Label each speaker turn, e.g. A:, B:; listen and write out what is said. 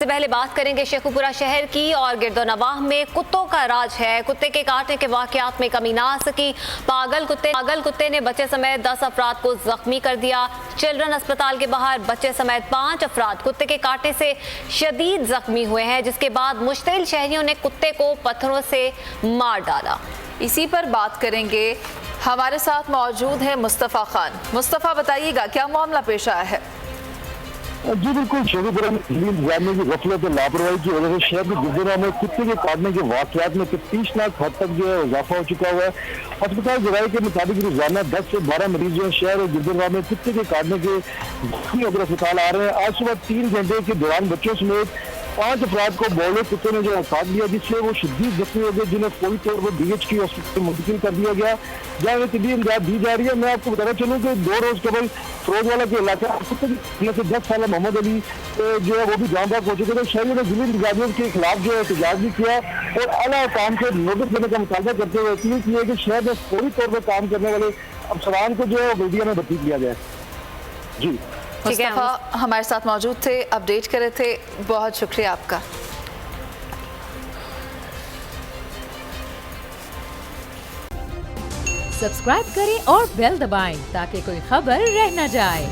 A: سے پہلے بات کریں گے شیخوپورہ شہر کی اور گرد و نواح میں کتوں کا راج ہے۔ کتے کے کاٹنے کے واقعات میں کمی نہ آ سکی۔ پاگل کتے نے بچے سمیت 10 افراد کو زخمی کر دیا۔ چلڈرن اسپتال کے باہر بچے سمیت 5 افراد کتے کے کاٹنے سے شدید زخمی ہوئے ہیں، جس کے بعد مشتعل شہریوں نے کتے کو پتھروں سے مار ڈالا۔
B: اسی پر بات کریں گے، ہمارے ساتھ موجود ہیں مصطفیٰ خان۔ مصطفیٰ بتائیے گا کیا معاملہ پیش آیا ہے؟
C: جی بالکل، شیخوپورہ میں دلی انتظامیہ کی غفلت اور لاپرواہی کی وجہ سے شہر کے گردنہ میں کتے کے کاٹنے کے واقعات میں تشویشناک حد تک جو ہے اضافہ ہو چکا ہوا ہے۔ ہسپتال ذرائع کے مطابق روزانہ 10 سے 12 مریض جو ہے شہر اور گردنہ میں کتے کے کاٹنے کے زخمی ہو کر اسپتال آ رہے ہیں۔ آج صبح 3 گھنٹے کے دوران بچوں سمیت 5 افراد کو بولے کتے نے جو کاٹ لیا، جس سے وہ شدید زخمی ہو گئے، جنہیں فوری طور پر DHQ ہاسپٹل منتقل کر دیا گیا، جہاں انہیں طبی امداد دی جا رہی ہے۔ میں آپ کو بتانا چلوں کہ 2 روز قبل فروز والا کے علاقہ میں سے 10 سالہ محمد علی جو ہے وہ بھی جاں بحق ہو چکے تھے۔ شہریوں نے ضلع انتظامیہ کے خلاف جو ہے احتجاج بھی کیا اور اعلیٰ حکام سے نوٹس دینے کا مطالبہ کرتے ہوئے اپیل کی ہے کہ شہر میں فوری طور پر کام کرنے والے افسران کو جو ہے بلدیہ میں بھرتی کیا جائے۔ جی
B: مصطفیٰ ہمارے ساتھ موجود تھے، اپڈیٹ کرے تھے، بہت شکریہ آپ کا۔
D: سبسکرائب کریں اور بیل دبائیں تاکہ کوئی خبر رہ نہ جائے۔